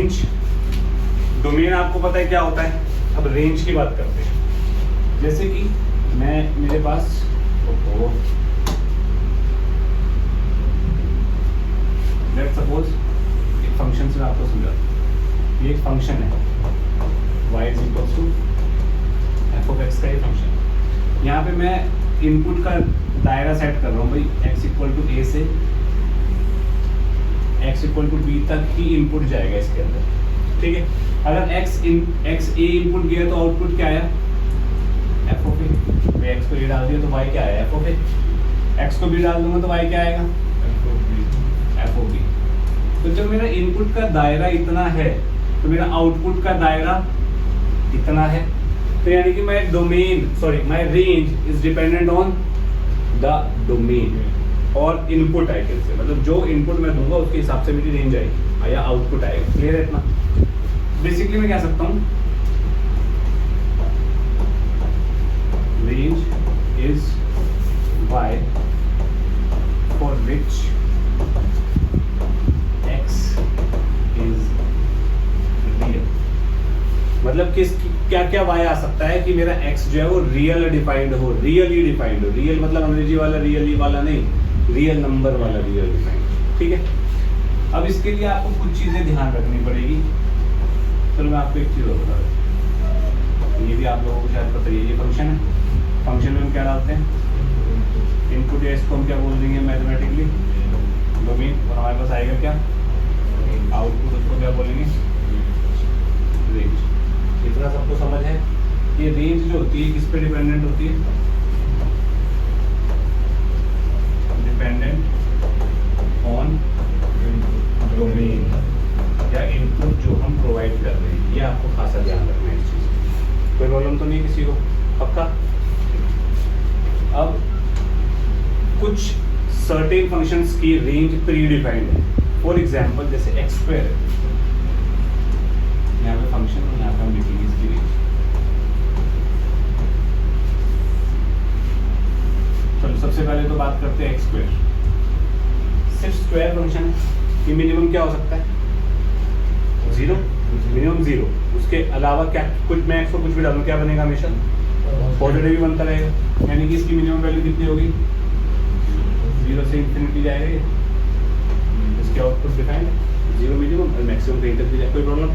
Range, domain आपको पता है क्या होता है। अब रेंज की बात करते हैं। जैसे कि मेरे पास लेट्स सपोज एक फंक्शन से मैं आपको समझाता हूँ। ये एक फंक्शन है y is equals to f of x का ये फंक्शन। यहाँ पे मैं इनपुट का दायरा सेट कर रहा हूँ भाई, x इक्वल टू ए से x इक्वल टू बी तक ही इनपुट जाएगा इसके अंदर, ठीक है। अगर x a इनपुट गया तो आउटपुट क्या आया, f ऑफ a। मैं x को a डाल दिया तो y क्या आया, f ऑफ a। x को b डाल दूंगा तो y क्या आएगा, f ऑफ b। तो जब मेरा इनपुट का दायरा इतना है तो मेरा आउटपुट का दायरा इतना है। तो यानी कि my range is dependent on the domain और इनपुट आइटम से, मतलब जो इनपुट मैं दूंगा उसके हिसाब से मेरी रेंज आएगी या आउटपुट आएगा। क्लियर है इतना? बेसिकली मैं क्या सकता हूँ, range is y for which x is real. मतलब क्या क्या y आ सकता है कि मेरा x जो है वो रियली डिफाइंड हो। रियल मतलब अंग्रेजी वाला रियली वाला नहीं, रियल नंबर वाला रियल डिफाइंड, ठीक है। अब इसके लिए आपको कुछ चीजें ध्यान रखनी पड़ेगी। चलो मैं आपको एक चीज और बता दूं, ये भी आप लोगों को शायद पता ही है। ये फंक्शन है, फंक्शन में हम क्या डालते हैं, इनपुट या इसको हम क्या बोल देंगे मैथमेटिकली, डोमेन। और हमारे पास आएगा क्या, आउटपुट, उसको क्या बोलेंगे, रेंज। इतना सबको समझ है? ये रेंज जो होती है किस पे डिपेंडेंट होती है, डिपेंडेंट ऑन डोमेन या इनपुट जो हम प्रोवाइड कर रहे हैं। ये आपको खासा ध्यान रखना है इस चीज। कोई प्रॉब्लम तो नहीं किसी को? पक्का? अब कुछ सर्टेन फंक्शंस की रेंज प्री डिफाइंड है। फॉर एग्जांपल जैसे एक्स स्क्वायर है, यहाँ पे फंक्शन और यहाँ पे हम लिखेंगे इसकी रेंज। चलो सबसे पहले तो बात करते हैं एक्स स्क्वायर। सिर्फ स्क्वायर फंक्शन है, ये मिनिमम क्या हो सकता है, 0, मिनिमम 0। उसके अलावा क्या, कुछ मैं एक्स को कुछ भी डालूं क्या बनेगा, हमेशा पॉजिटिव ही बनता रहेगा। यानी कि इसकी मिनिमम वैल्यू कितनी होगी, 0 से इंफिनिटी जाएगा। इसके आउटपुट डिफाइंड 0 मिनिमम और मैक्सिमम कहीं तक भी जाए, कोई प्रॉब्लम।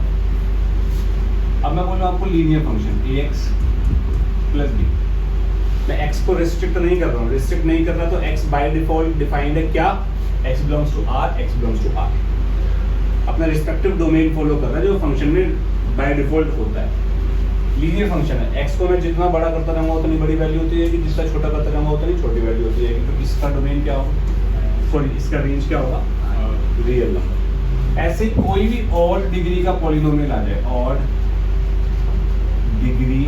अब मैं बोल रहा हूँ आपको linear function ax plus b। मैं x को रेस्ट्रिक्ट नहीं कर रहा हूँ, रेस्ट्रिक्ट नहीं कर रहा तो x बाय डिफॉल्ट डिफाइंड है क्या, x belongs to r, x belongs to r। अपना रिस्पेक्टिव डोमेन फॉलो कर रहा है जो फंक्शन में बाय डिफॉल्ट होता है। लीनियर फंक्शन है, x को मैं जितना बड़ा करता रहूंगा उतनी बड़ी वैल्यू होती है, कि जितना छोटा करता रहूंगा उतनी छोटी वैल्यू होती है। तो इसका डोमेन क्या होगा, सॉरी इसका रेंज क्या होगा, रियल नंबर। ऐसे कोई भी ऑड डिग्री का पॉलिनोमियल आ जाए, ऑड डिग्री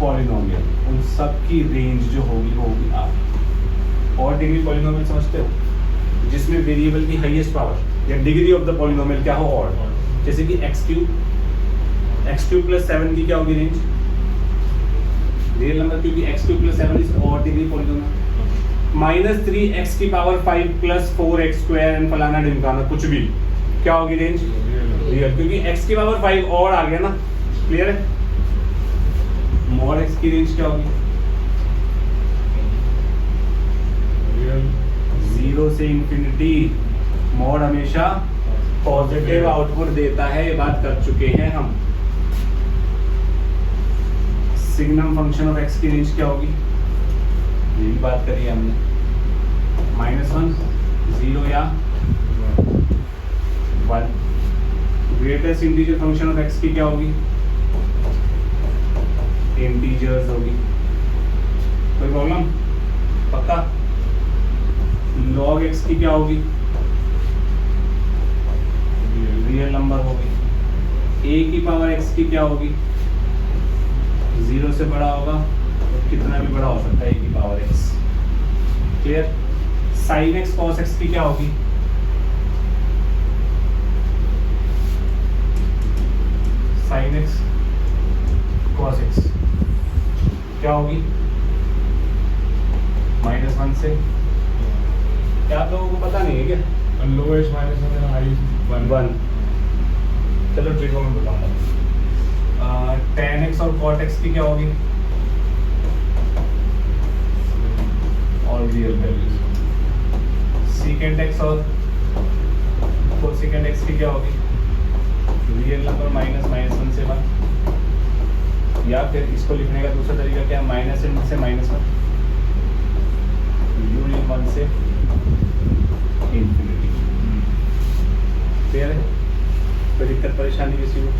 पॉलिनोमियल, उन सब की रेंज जो होगी वो होगी r। ऑड डिग्री पॉलिनोमियल समझते हो, जिसमें वेरिएबल की हाईएस्ट पावर या डिग्री ऑफ द पॉलिनोमियल क्या हो, ऑड। जैसे कि x³ प्लस 7 की क्या होगी रेंज, रियल नंबर, क्योंकि x³ plus 7 is odd degree polynomial. -3x की power 5 plus 4x square and फलाना ढिमकाना कुछ भी, क्या होगी रेंज, रियल, क्योंकि x की पावर 5 और आ गया ना। क्लियर है? मॉड x की रेंज क्या होगी, 0 से इंफिनिटी। मॉड हमेशा पॉजिटिव आउटपुट देता है, ये बात कर चुके हैं हम। सिग्नम फंक्शन ऑफ x की रेंज क्या होगी, यही बात करी है हमने, -1, 0 या 1। Greatest integer function of x की क्या होगी, इंटीजर्स होगी। कोई प्रॉब्लम? पक्का? log x की क्या होगी, रियल नंबर होगी। a की पावर x की क्या होगी, 0 से बड़ा होगा तो कितना भी बड़ा हो सकता है a की power x। Clear? sin x cos x की क्या होगी, sin x cos x क्या होगी, -1 से। क्या आप लोगों को पता नहीं है क्या, लोएस्ट माइनस हाईएस्ट 1। चलो ट्रिको में बताऊंगा। tan x और cot x की क्या होगी? और रियल वैल्यूज। secant x और cosecant x की क्या होगी? रियल नंबर -(-1) से 1, या फिर इसको लिखने का दूसरा तरीका क्या है? -(∞ से -1), यूनियन 1 से इंफिनिटी। क्लियर है? कोई दिक्कत परेशानी किसी को?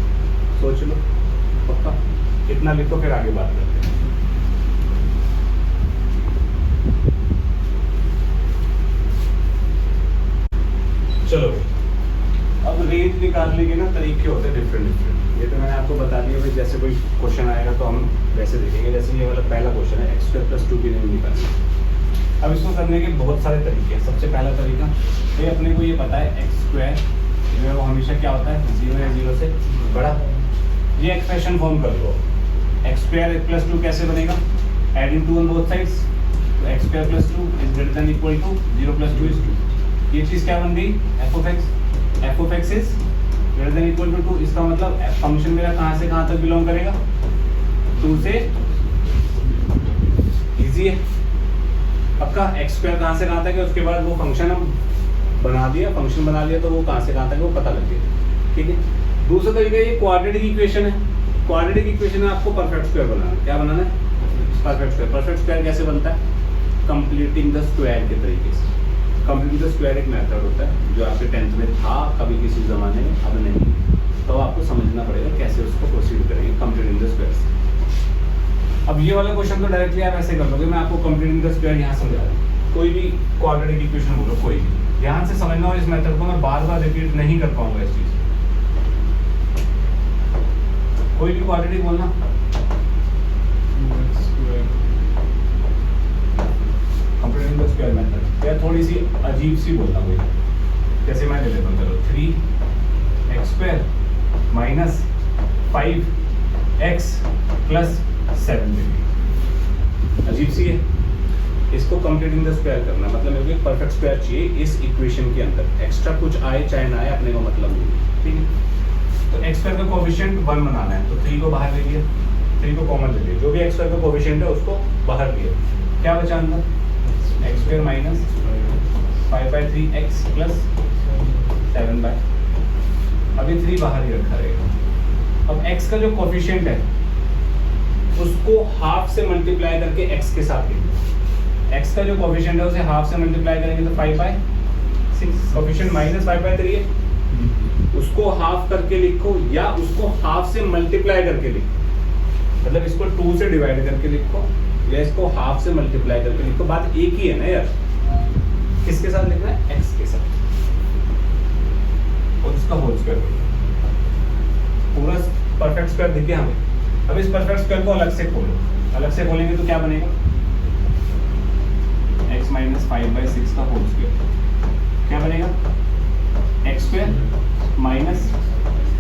सोच लो, पक्का इतना लिखो, फिर आगे बात करते हैं। चलो अब रेंज निकालने के ना तरीके होते हैं डिफरेंट। ये तो मैंने आपको बता दिया भाई, जैसे कोई क्वेश्चन आएगा तो हम वैसे देखेंगे। जैसे ये वाला पहला क्वेश्चन है x² + 2 की रेंज निकालनी। अब इसको करने के बहुत सारे तरीके हैं। सबसे पहला तरीका ये अपने को ये पता है x² जो है वो हमेशा क्या होता है? 0 या 0 से बड़ा। ये एक्सप्रेशन फॉर्म कर लो। x² + 2 कैसे बनेगा? एडिंग 2 ऑन बोथ साइड्स, तो x² + 2 = 0 + 2 = 2। ये चीज़ क्या बन गई? f of x is greater than = 2। इसका मतलब फंक्शन मेरा कहाँ से कहाँ तक बिलोंग करेगा? 2 से। इजी है पक्का। x² कहाँ से कहाँ तक है, उसके बाद वो फंक्शन हम बना दिया, फंक्शन बना लिया, तो वो कहाँ से कहाँ तक है वो पता लग गया। ठीक है। दूसरा तरीका ये क्वाड्रेटिक इक्वेशन है। क्वाड्रेटिक इक्वेशन में आपको परफेक्ट स्क्वायर बनाना है। क्या बनाना है? Perfect square. परफेक्ट स्क्वायर कैसे बनता है? कंप्लीटिंग द स्क्वायर के तरीके से। कंप्लीटिंग द स्क्वायर एक मेथड होता है जो आपके 10th में था कभी किसी ज़माने में, अब नहीं, तो आपको समझना पड़ेगा कैसे उसको प्रोसीड करेंगे कंप्लीटिंग द स्क्वायर से। अब ये वाला क्वेश्चन तो डायरेक्टली आप ऐसे कर लोगे। मैं आपको कंप्लीटिंग द स्क्वायर यहाँ समझा रहा हूँ। कोई भी क्वाड्रेटिक इक्वेशन बोलो, कोई भी ध्यान से समझना, और इस मेथड को मैं बार बार रिपीट नहीं कर पाऊंगा इस चीज़। कोई भी क्वाड्रेटिक बोलना, कंप्लीटिंग द स्क्वायर मेथड, या थोड़ी सी अजीब सी बोलना कोई, जैसे मैं ले लेता हूँ। चलो 3x² - 5x + 7। अजीब सी है। इसको कंप्लीटिंग द स्क्वायर करना मतलब मेरे को एक परफेक्ट स्क्वायर चाहिए इस इक्वेशन के अंदर। एक्स्ट्रा कुछ आए चाहे ना आए अपने को मतलब नहीं। ठीक है। तो x² का कोएफिशिएंट 1 बनाना है, तो 3 को बाहर ले लिया, 3 को कॉमन ले लिया, जो भी x² का कोएफिशिएंट है उसको बाहर लिया। क्या बचा अंदर? x² - 5/3x + 7/। अभी 3 बाहर ही रखा रहेगा। अब x का जो कोएफिशिएंट है उसको हाफ से मल्टीप्लाई करके x के साथ लिखो। x का जो कोएफिशिएंट है उसे हाफ से मल्टीप्लाई करेंगे तो 5/6। कोएफिशिएंट -5/3 है, उसको हाफ करके लिखो या उसको हाफ से मल्टीप्लाई करके लिखो। मतलब इसको 2 से डिवाइड करके लिखो या इसको हाफ से मल्टीप्लाई करके लिखो, बात एक ही है ना यार। किसके साथ लिखना है? x के साथ, और उसका होल स्क्वायर पूरा परफेक्ट स्क्वायर दिखे हमें। अब इस परफेक्ट स्क्वायर को अलग से खोलो। अलग से खोलेंगे तो क्या बनेगा? x - 5/6 का होल स्क्वायर। क्या बनेगा? x² -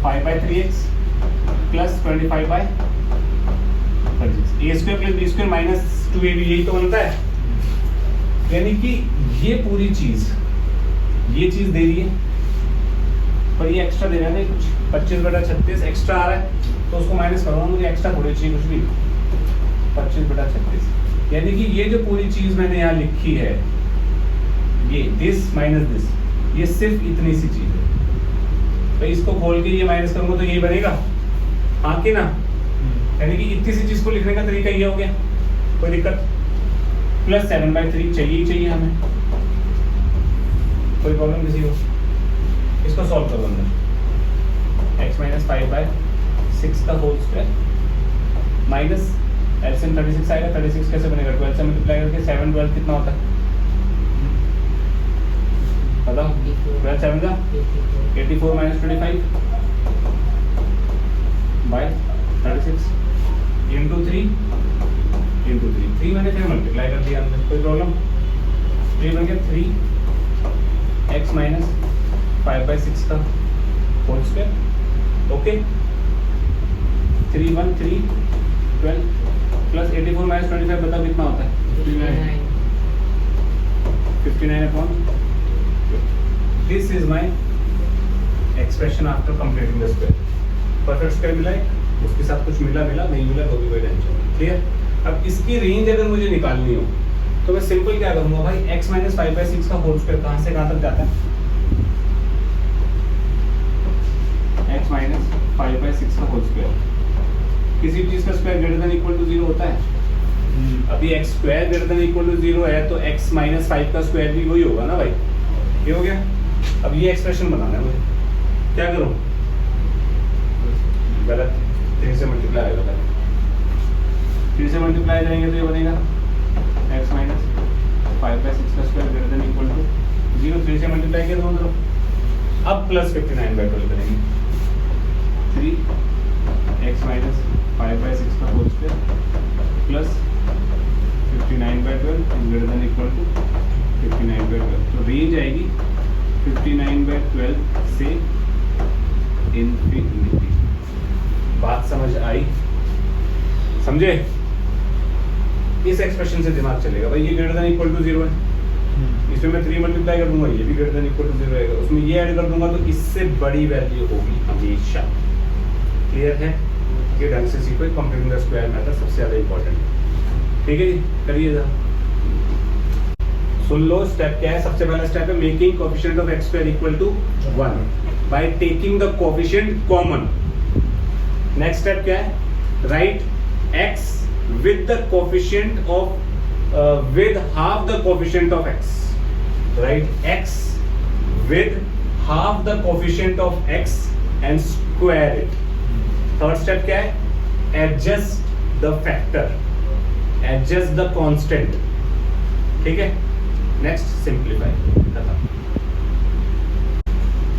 5/3x + 25/36। a² + b² - 2ab, यही तो बनता है। यानी कि ये पूरी चीज, ये चीज दे रही है, पर ये एक्स्ट्रा दे रहा है कुछ 25/36 एक्स्ट्रा आ रहा है, तो उसको माइनस करो। मुझे एक्स्ट्रा थोड़ी चाहिए कुछ भी। 25/36 यानी कि ये जो पूरी चीज मैंने यहाँ लिखी है, ये दिस माइनस दिस, ये सिर्फ इतनी सी चीज है। तो इसको खोल के ये माइनस करूंगा तो ये बनेगा, हाँ कि ना? यानी कि इतनी सी चीज को लिखने का तरीका ये हो गया। कोई दिक्कत? + 7/3 चाहिए ही चाहिए हमें। कोई प्रॉब्लम किसी को? इसको सॉल्व करो अंदर। x - 5/6 का होल स्क्वायर माइनस एलसीएम 36 आएगा। 36 कैसे बनेगा? 12 से मल्टीप्लाई करके 7 12 कितना होता है बताओ? 12 7 का 84 - 25/36 × 3 × 3 मैंने फिर मल्टीप्लाई कर दिया अंदर। कोई प्रॉब्लम? 3 बन गया 3x - 5/6 का होल स्क्वायर। ओके, 3 1 3 12 + 84 - 25 बताओ कितना होता है? 59 upon. This is my expression after completing the square. Perfect square मिला है, उसके साथ कुछ मिला नहीं मिला तो भी कोई टेंशन नहीं। क्लियर। अब इसकी रेंज अगर मुझे निकालनी हो तो मैं सिंपल क्या करूंगा भाई, x माइनस 5/6 का होल स्क्वायर कहाँ से कहाँ तक जाता है? x माइनस 5/6 का होल स्क्वायर, किसी भी चीज का square greater than equal to 0 होता है। अभी x square greater than equal to 0 है तो x माइनस 5 का स्क्वायर भी वही होगा ना भाई, ये हो गया। अब ये एक्सप्रेशन बनाना है मुझे, क्या करूं? गलत, 3 से मल्टीप्लाई होगा, 3 से मल्टीप्लाई करेंगे तो ये बनेगा x माइनस 5/6 का square greater than equal to 0, 3 से मल्टीप्लाई किया दोनों तरफ। अब प्लस 59/12 करेंगे, 3x माइनस 5/6 का whole square plus 59/12 greater than equal to 59/12। तो रेंज आएगी 59/12 से इनफिनिटी। बात समझ आई? समझे? इस एक्सप्रेशन से दिमाग चलेगा भाई, ये ग्रेटर देन इक्वल टू 0 है, इसमें मैं 3 मल्टीप्लाई कर दूंगा, ये भी ग्रेटर देन इक्वल टू 0 रहेगा, उसमें ये ऐड कर दूंगा तो इससे बड़ी वैल्यू होगी हमेशा। क्लियर है? ये ढंग से सीखो, कंप्लीटिंग द स्क्वायर मेथड सबसे ज्यादा इंपॉर्टेंट है। ठीक है जी, करिए जरा, सुन लो। स्टेप क्या है? सबसे पहला स्टेप है making coefficient of x square equal to 1 by taking the coefficient common. Next step क्या है? Right x with the coefficient of with half the coefficient of x, right? X with half the coefficient of x and square it. Third step क्या है? Adjust the factor, adjust the constant. ठीक है? Next simplify. खत्म।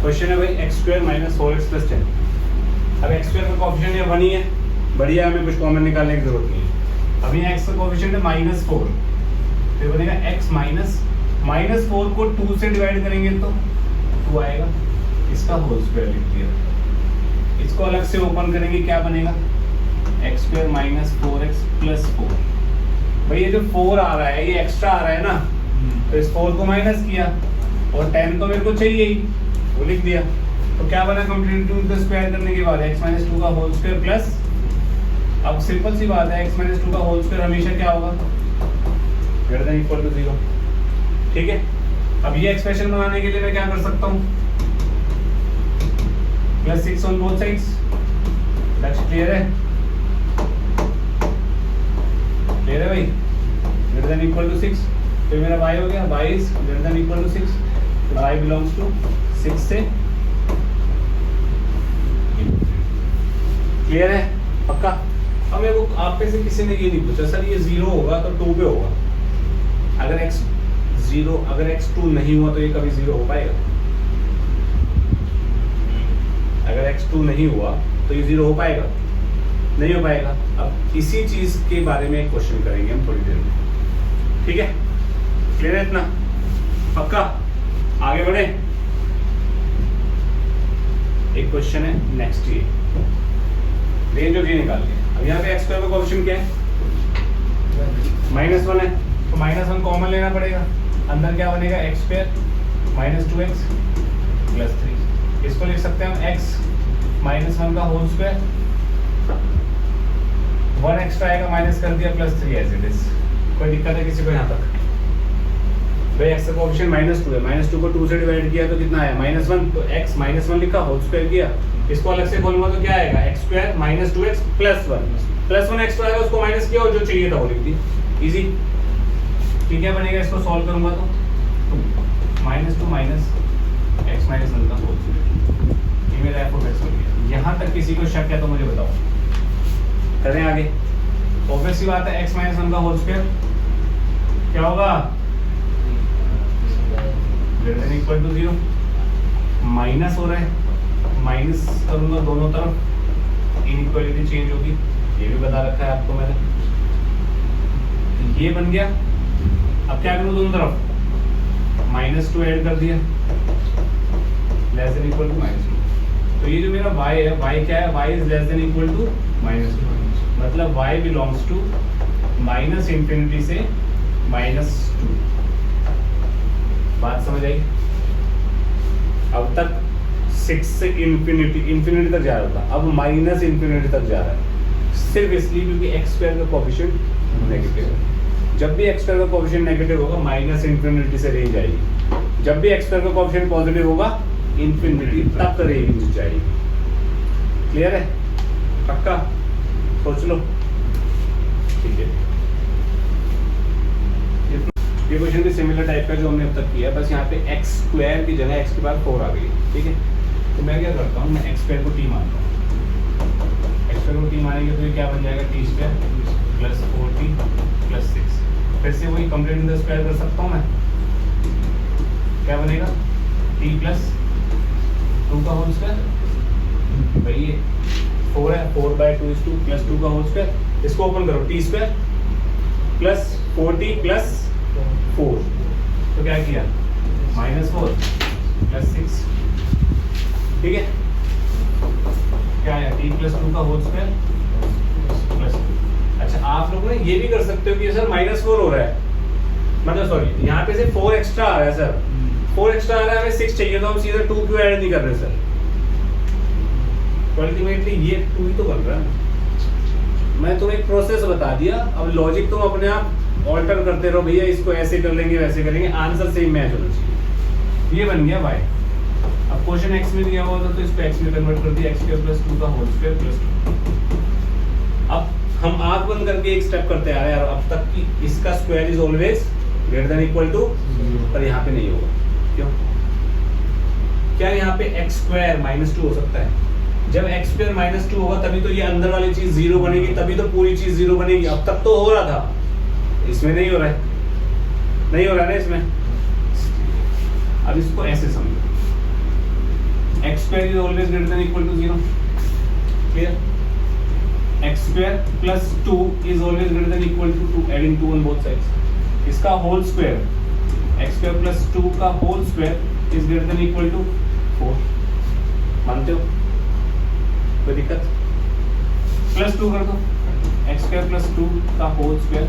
Question है भाई x square minus 4x plus 10। अब x square का coefficient ये 1 ही है, बढ़िया, हमें कुछ कॉमन निकालने की जरूरत नहीं है। अभी x का कोएफिशिएंट है -4, फिर बनेगा x माइनस 4 को 2 से डिवाइड करेंगे तो 2 आएगा, इसका होल स्क्वायर लिख दिया। इसको अलग से ओपन करेंगे, क्या बनेगा? x square minus 4x plus 4। भाई ये जो 4 आ रहा है ये एक्स्ट्रा आ रहा है ना, तो इस 4 को माइनस किया और 10 तो मेरे को चाहिए ही, वो लिख दिया। तो क्या बना कंप्लीटिंग द स्क्वायर करने के बाद? x माइनस 2 का होल स्क्वायर प्लस, अब सिंपल सी बात है, x माइनस 2 का होल स्क्वायर हमेशा क्या होगा? Greater than equal to 0। ठीक है। अब ये एक्सप्रेशन बनाने के लिए मैं क्या कर सकता हूँ? +6 ऑन बोथ साइड्स। लक्ष्य क्लियर है? क्लियर है भाई? ग्रेटर देन इक्वल टू 6, तो मेरा y हो गया, y is greater than equal to 6, तो y बिलोंग्स टू 6 से। क्लियर है? पक्का? अब मेरे को आप में से किसी ने ये नहीं पूछा सर ये 0 होगा तो 2 पे होगा, अगर x 2 नहीं हुआ तो ये कभी 0 हो पाएगा? अगर x 2 नहीं हुआ तो ये 0 हो पाएगा? नहीं हो पाएगा। अब इसी चीज के बारे में क्वेश्चन करेंगे हम थोड़ी देर में। ठीक है? क्लियर है इतना? पक्का? आगे बढ़े। एक क्वेश्चन है नेक्स्ट, ये रेंज ऑफ ये निकाल लिया। अब यहाँ पे x स्क्वायर का कोएफिशिएंट क्या है? -1 है, तो -1 कॉमन लेना पड़ेगा। अंदर क्या बनेगा? x square minus 2x plus 3। इसको लिख सकते हैं हम x माइनस 1 का होल स्क्वायर, 1 एक्स्ट्रा आएगा, माइनस कर दिया, प्लस 3 एज इट इज। कोई दिक्कत है किसी को यहाँ तक? भाई x का कोएफिशिएंट -2 है, -2 को 2 से डिवाइड किया तो कितना आया? -1, तो x -1 लिखा, होल स्क्वायर किया। इसको अलग से खोलूंगा तो क्या आएगा? x square minus 2x plus 1 extra आएगा, उसको माइनस किया और जो चाहिए था वो लिख दी। इजी। ठीक है, बनेगा। इसको सॉल्व करूंगा तो 2 माइनस x माइनस 1 का होल स्क्वायर, ये मेरा f ऑफ x हो गया। यहाँ तक किसी को शक है तो मुझे बताओ, करें आगे? ऑब्वियस सी बात है, x माइनस 1 का होल स्क्वायर क्या होगा? Greater than equal to 0। Minus हो रहा है, माइनस करूंगा दोनों तरफ, इनइक्वालिटी चेंज होगी, ये भी बता रखा है आपको मैंने। ये बन गया। अब क्या करूं दोनों तरफ? -2 ऐड कर दिया, लेस देन इक्वल टू -2। तो ये जो मेरा y है, y क्या है? y is less than equal to -2, मतलब y बिलोंग्स टू -∞ से -2। बात समझ आई? अब तक 6 से इंफिनिटी तक जा रहा था, अब माइनस इंफिनिटी तक जा रहा है, सिर्फ इसलिए क्योंकि एक्स स्क्वायर का कोएफिशिएंट नेगेटिव है। जब भी एक्स स्क्वायर का कोएफिशिएंट नेगेटिव होगा माइनस इंफिनिटी से रेंज आएगी, जब भी एक्स स्क्वायर का कोएफिशिएंट पॉजिटिव होगा इंफिनिटी तक रेंज जाएगी। क्लियर है? पक्का? सोच लो। ठीक है, ये क्वेश्चन भी सिमिलर टाइप का जो हमने अब तक किया है, बस यहाँ पे एक्स स्क्वायर की जगह एक्स के बाद 4 आ गई। ठीक है, तो मैं क्या करता हूँ, मैं एक्स स्क्वायर को टी मानता हूँ। एक्स स्क्वायर को टी मानेंगे तो ये क्या बन जाएगा, T square plus 4t plus 6। फिर से वही कंप्लीट इन द स्क्वायर कर सकता हूँ मैं, क्या बनेगा, t प्लस 2 का होल स्क्वायर, भाई ये 4 है, 4/2 is 2 प्लस 2 का होल स्क्वायर, इसको ओपन करो, T square plus 4t plus 4, तो क्या किया, -4 प्लस 6। ठीक है, क्या आया, t प्लस 2 का होल स्क्वायर प्लस 2। अच्छा, आप लोग ना ये भी कर सकते हो कि सर -4 हो रहा है, मतलब सॉरी यहाँ पे से 4 एक्स्ट्रा आ रहा है सर, 4 एक्स्ट्रा आ रहा है, हमें 6 चाहिए, तो हम सीधा 2 क्यों ऐड नहीं कर रहे सर, तो अल्टीमेटली ये 2 ही तो बन रहा है। मैं तुम्हें एक प्रोसेस बता दिया, अब लॉजिक तुम अपने आप ऑल्टर करते रहो, भैया इसको ऐसे कर लेंगे वैसे करेंगे, आंसर सेम मैच होना चाहिए। ये बन गया y। अब क्वेश्चन x में दिया हुआ था तो इसको x में कन्वर्ट कर दिया, x स्क्वायर प्लस 2 का होल स्क्वायर प्लस 2। अब हम आंख बंद करके एक स्टेप करते आ रहे हैं यार अब तक कि इसका square is always greater than equal to, पर यहाँ पे नहीं होगा। क्यों? क्या यहाँ पे x स्क्वायर -2 हो सकता है? जब x स्क्वायर -2 होगा तभी तो ये अंदर वाली चीज 0 बनेगी, तभी तो पूरी चीज 0 बनेगी। अब तक तो हो रहा था, इसमें नहीं हो रहा है, नहीं हो रहा है ना इसमें। अब इसको ऐसे समझो, x square is always greater than equal to 0। Clear? x square plus 2 is always greater than equal to 2, adding 2 on both sides. इसका whole square, x square plus 2 का whole square is greater than equal to 4। मानते हो? कोई दिक्कत? Plus 2 कर दो, x square plus 2 का whole square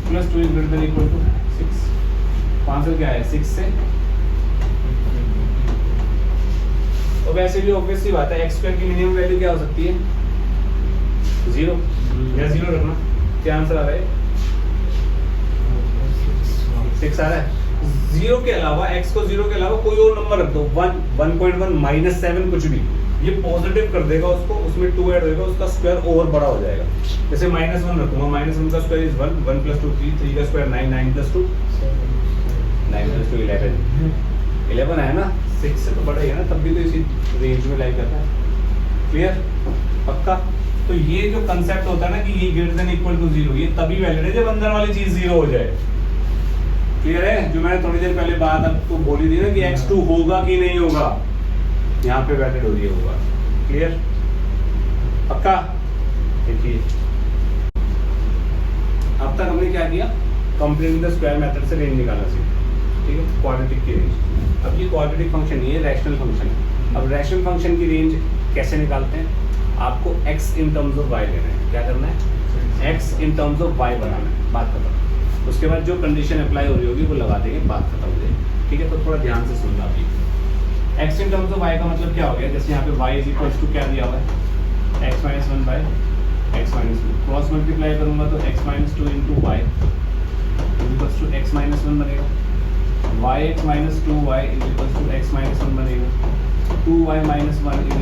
plus 2 is greater than equal to 6। Answer क्या है, 6 से। तो वैसे भी ऑब्वियस सी बात है, x स्क्वायर की मिनिमम वैल्यू क्या हो सकती है, 0 या 0 रखना। क्या आंसर आ रहा है, 6 आ रहा है। 0 के अलावा, x को 0 के अलावा कोई और नंबर रख दो, 1, 1.1, -7 कुछ भी, ये पॉजिटिव कर देगा उसको, उसमें 2 ऐड होगा, उसका स्क्वायर और बड़ा हो जाएगा। जैसे -1 रखूंगा, -1 का स्क्वायर इज 1, 1 + 2 3, 3 का स्क्वायर 9, 9 + 2 11 है ना, 6 से तो बड़ा ही है ना, तब भी तो इसी रेंज में लाई करता है। क्लियर? पक्का? तो ये जो कंसेप्ट होता है ना कि ये ग्रेटर देन इक्वल टू 0, ये तभी वैलिड है जब अंदर वाली चीज 0 हो जाए। क्लियर है? जो मैंने थोड़ी देर पहले बात आपको बोली थी ना कि x2 होगा कि नहीं होगा, यहाँ पे वैलिड हो रही है, होगा। क्लियर? पक्का? देखिए अब तक हमने क्या किया, कंप्लीट द स्क्वायर मेथड से रेंज निकालना सीखा। ठीक है, क्वाड्रेटिक की रेंज। अब ये क्वाड्रेटिक फंक्शन नहीं है, रैशनल फंक्शन है। अब रैशनल फंक्शन की रेंज कैसे निकालते हैं, आपको x in terms of y लेना है। क्या करना है, x in terms of y बनाना है, बात खत्म। उसके बाद जो कंडीशन अप्लाई हो रही होगी वो लगा देंगे, बात खत्म हो जाएगी। ठीक है, तो थोड़ा ध्यान से सुनना अभी। x in terms of y का मतलब क्या हो गया, जैसे यहाँ पे y इज इक्वल्स टू क्या दिया हुआ है, x - 1/x - 2। क्रॉस मल्टीप्लाई करूंगा तो x - 2 × y equals to x - 1 बनेगा, yx - 2y equals to x - 1 बनेगा, 2y - 1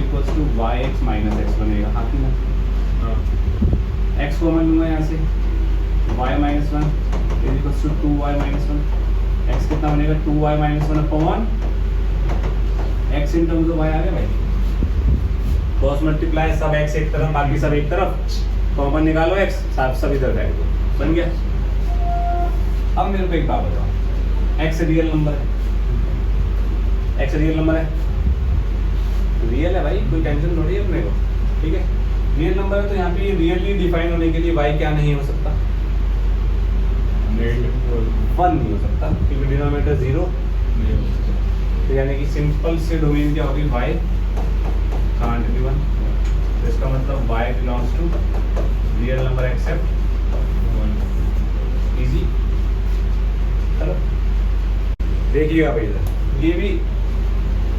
equals to yx - x बनेगा। हाँ कि ना? x कॉमन लूंगा यहाँ से, y - 1 equals to 2y - 1। x कितना बनेगा, 2y - 1/, x in terms of y आ गया भाई। क्रॉस मल्टीप्लाई, सब x एक तरफ, बाकी सब एक तरफ, कॉमन निकालो x, सब इधर बैठ दो, बन गया। अब मेरे को एक बात बताओ, x रियल नंबर है, x रियल नंबर है, रियल है भाई, कोई टेंशन थोड़ी है अपने को। ठीक है, रियल नंबर है तो यहाँ पे ये रियली डिफाइन होने के लिए y क्या नहीं हो सकता, 1 नहीं हो सकता, क्योंकि डिनोमिनेटर 0 नहीं हो सकता। तो यानी कि सिंपल से डोमेन क्या होगी, y कांट बी 1। तो इसका मतलब y belongs to real number except 1। Easy. देखिएगा भाई इधर, ये भी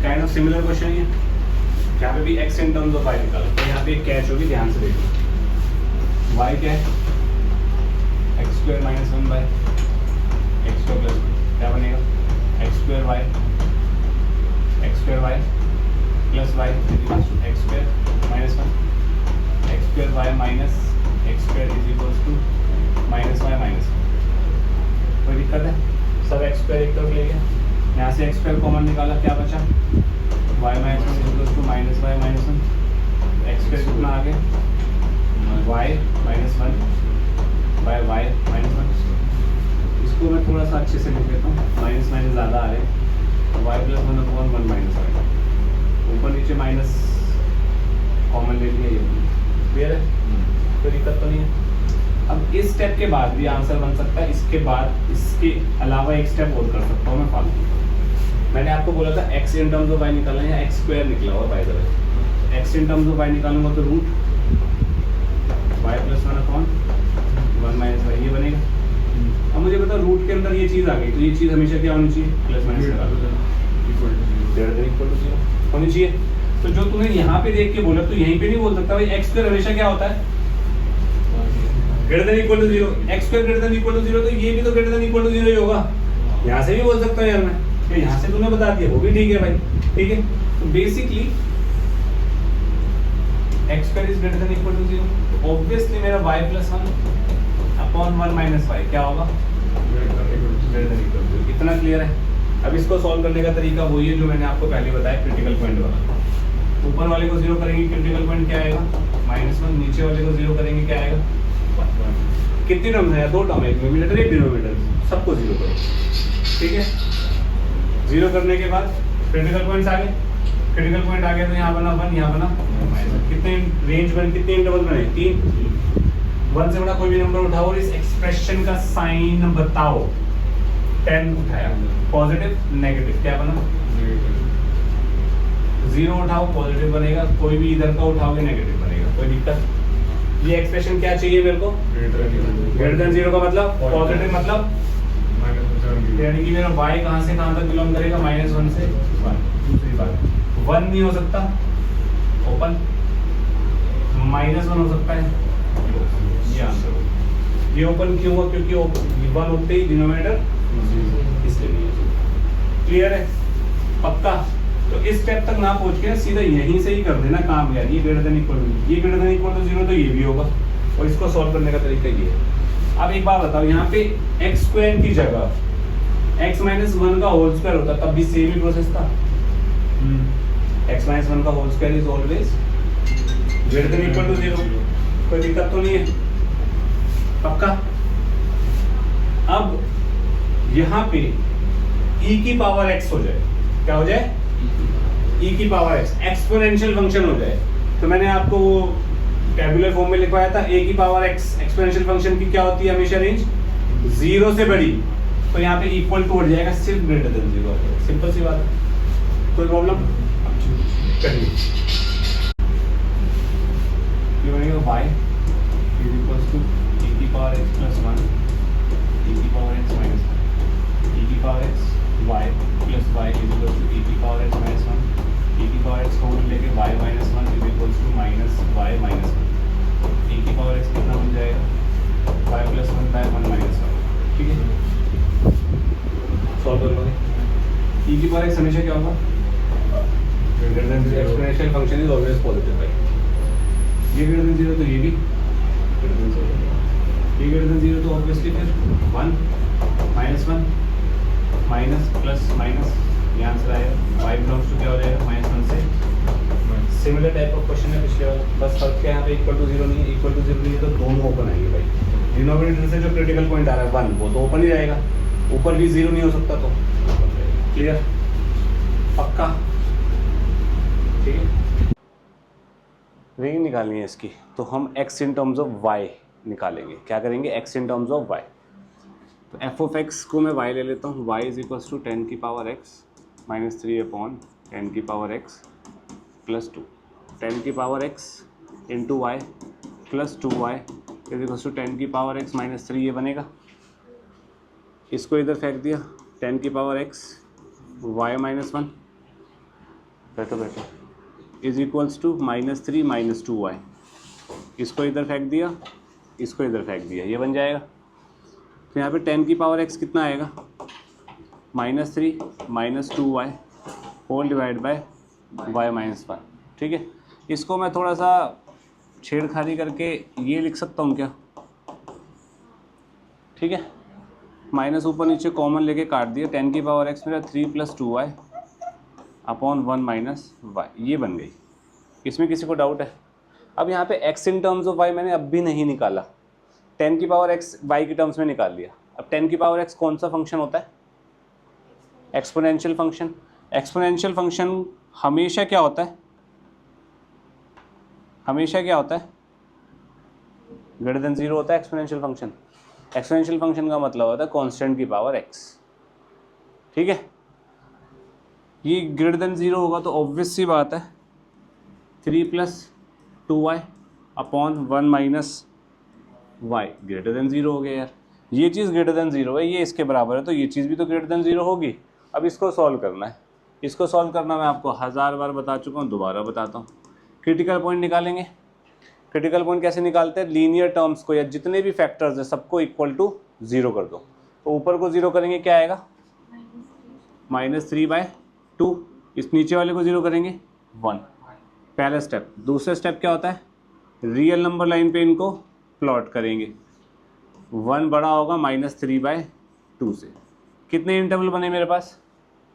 काइंड ऑफ सिमिलर क्वेश्चन है। यहाँ पे भी x in terms of y निकालो, तो यहाँ पे एक कैच होगी, ध्यान से देखो। y क्या है, x square minus 1 by x square plus 1, क्या बनेगा x square y plus y x square minus 1, x square y minus x square is equals to minus y minus 1। कोई दिक्कत है? सब एक्स स्क्वायर एक तरफ ले गया, यहाँ से एक्स स्क्वायर कॉमन निकाला, क्या बचा y minus 1 equals to minus y minus 1। X square कितना आ गया, y minus 1 by y minus 1। इसको मैं थोड़ा सा अच्छे से लिख लेता हूँ, माइनस माइनस ज़्यादा आ रहे हैं, y प्लस 1/1 माइनस y, ऊपर नीचे माइनस कॉमन ले लिया, ये क्लियर है, कोई दिक्कत तो नहीं है। अब इस स्टेप के बाद भी आंसर बन सकता है, इसके बाद इसके अलावा एक स्टेप और कर सकता हूँ मैं फालतू। मैंने आपको बोला था x in terms of y निकालना है, या x स्क्वायर निकला हुआ by the way, x in terms of y निकालूंगा तो root y plus 1/1 minus y, ये बनेगा। अब मुझे बताओ रूट के अंदर ये चीज़ आ गई, तो ये चीज़ हमेशा क्या होनी चाहिए, प्लस माइनस इक्वल टू 0 होनी चाहिए। तो जो तुम्हें यहाँ पे देख के बोला, तो यहीं पे नहीं बोल सकता भाई x स्क्वायर हमेशा क्या होता है, greater than equal to 0, x square greater than equal to 0, तो ये भी तो ग्रेटर देन इक्वल टू 0 ही होगा। यहाँ से भी बोल सकता हूँ यार मैं, तो यहाँ से तुमने बता दिया, वो भी ठीक है भाई, ठीक है। तो basically x square is greater than equal to 0, तो ऑब्वियसली मेरा y प्लस 1/1 माइनस y क्या होगा, ग्रेटर देन इक्वल टू 0। इतना क्लियर है? अब इसको सॉल्व करने का तरीका वही है जो मैंने आपको पहले बताया, क्रिटिकल पॉइंट वाला। ऊपर वाले को 0 करेंगे, क्रिटिकल पॉइंट क्या आएगा, -1, नीचे वाले को 0 करेंगे, क्या आएगा, 1। कितनी टर्म है, 2 टर्म है, एक न्यूमरेटर एक डिनोमिनेटर, सबको 0 करो, ठीक है। 0 करने के बाद क्रिटिकल पॉइंट्स आ गए, क्रिटिकल पॉइंट आ गया तो यहाँ बना 1, यहाँ बना -1। कितने रेंज बने, कितने इंटरवल बने, 3। 1 से बड़ा कोई भी नंबर उठाओ और इस एक्सप्रेशन का साइन बताओ। 10 उठाया, पॉजिटिव नेगेटिव, क्या बना, 0 उठाओ पॉजिटिव बनेगा, कोई भी इधर का उठाओगे नेगेटिव बनेगा, कोई दिक्कत। ये एक्सप्रेशन क्या चाहिए मेरे को, ग्रेटर देन 0 का मतलब पॉजिटिव, मतलब यानी कि मेरा y कहाँ से कहाँ तक बिलोंग करेगा, -1 से 1। दूसरी बात 1 नहीं हो सकता, ओपन, -1 हो सकता है, ये आंसर होगा। ये ओपन क्यों हुआ, क्योंकि 1 होते ही डिनोमिनेटर, इसलिए नहीं है। क्लियर है, पक्का? तो इस स्टेप तक ना पहुंच के सीधा यहीं से ही कर देना काम यार। ये ग्रेटर देन इक्वल टू, ये ग्रेटर देन इक्वल टू 0, तो ये भी होगा, और इसको सॉल्व करने का तरीका ये है। अब एक बात बताओ, यहाँ पे x स्क्वायर की जगह x माइनस 1 का होल स्क्वायर होता, तब भी सेम ही प्रोसेस था। x माइनस 1 का whole square is always greater than equal to 0, कोई दिक्कत तो नहीं है, पक्का? अब यहाँ पे e की पावर x हो जाए, क्या हो जाए, e की पावर x, एक्सपोनेंशियल फंक्शन हो जाए। तो मैंने आपको वो टेबुलर फॉर्म में लिखवाया था, a की पावर x एक्सपोनेंशियल फंक्शन की क्या होती है हमेशा, रेंज 0 से बड़ी, तो यहाँ पे इक्वल टू हट जाएगा, सिर्फ ग्रेटर देन 0। सिंपल सी बात है, कोई प्रॉब्लम? चलिए ये बनेगा y is equals to e की पावर x प्लस 1, e की पावर x माइनस 1, e की power x y plus y is equals to e की पावर x माइनस 1, e की पावर x कॉमन लेके y minus 1 is equals to minus y minus 1। e की power x कितना बन जाएगा, y plus 1/1 minus 1, ठीक है। सॉल्व कर लोगे, e की पावर x हमेशा क्या होगा, greater than 0, exponential function is always positive भाई। ये ग्रेटर देन 0 तो ये भी ग्रेटर देन 0, ये ग्रेटर देन 0 तो ऑब्वियसली फिर 1 -1 माइनस प्लस माइनस, ये आंसर आएगा, y बिलोंग्स टू क्या हो जाएगा, -1 से। सिमिलर टाइप ऑफ क्वेश्चन है पिछले वाला, बस फर्क क्या है, यहाँ पे इक्वल टू 0 नहीं है, इक्वल टू 0 नहीं है तो दोनों ओपन आएंगे भाई। डिनोमिनेटर से जो क्रिटिकल पॉइंट आ रहा है 1, वो तो ओपन ही रहेगा, ऊपर भी 0 नहीं हो सकता, तो क्लियर, पक्का, ठीक है। रेंज निकालनी है इसकी, तो हम x in terms of y निकालेंगे। क्या करेंगे, x in terms of y। तो f ऑफ x को मैं y ले लेता हूँ, y इज इक्वल्स टू 10 की पावर x माइनस 3/10 की पावर x प्लस 2, 10 की power x into y plus 2y is equals to 10 की पावर x माइनस 3, ये बनेगा। इसको इधर फेंक दिया, 10 की पावर x y माइनस 1, बैठो बैठो, इज इक्वल्स टू -3 - 2y। इसको इधर फेंक दिया, इसको इधर फेंक दिया, ये बन जाएगा। तो यहाँ पे 10 की पावर x कितना आएगा, -3 - 2y whole divide by y - 1। ठीक है, इसको मैं थोड़ा सा छेड़खानी करके ये लिख सकता हूँ क्या? ठीक है, माइनस ऊपर नीचे कॉमन लेके काट दिया, 10 की पावर x मेरा 3 + 2y अपॉन 1 - y, ये बन गई। इसमें किसी को डाउट है? अब यहाँ पे x in terms of y मैंने अब भी नहीं निकाला, 10 की पावर x y के टर्म्स में निकाल लिया। अब 10 की पावर x कौन सा फंक्शन होता है? Exponential function. एक्सपोनेंशियल फंक्शन हमेशा क्या होता है? हमेशा क्या होता है? ग्रेटर देन 0 होता है एक्सपोनेंशियल फंक्शन। एक्सपोनेंशियल फंक्शन का मतलब होता है कांस्टेंट की पावर x। ठीक है, ये ग्रेटर देन 0 होगा तो ऑब्वियस सी बात है 3 + 2y upon 1 - y greater than 0 हो गया यार। ये चीज़ ग्रेटर देन 0 है, ये इसके बराबर है, तो ये चीज़ भी तो ग्रेटर देन 0 होगी। अब इसको सॉल्व करना है। इसको सॉल्व करना मैं आपको 1000 बार बता चुका हूँ, दोबारा बताता हूँ। क्रिटिकल पॉइंट निकालेंगे। क्रिटिकल पॉइंट कैसे निकालते हैं? लीनियर टर्म्स को या जितने भी फैक्टर्स हैं सबको इक्वल टू 0 कर दो। तो ऊपर को 0 करेंगे क्या आएगा? -3/2। इस नीचे वाले को 0 करेंगे 1। पहला स्टेप। दूसरा स्टेप क्या होता है? रियल नंबर लाइन पे इनको प्लॉट करेंगे। 1 बड़ा होगा -3/2 से। कितने इंटरवल बने मेरे पास?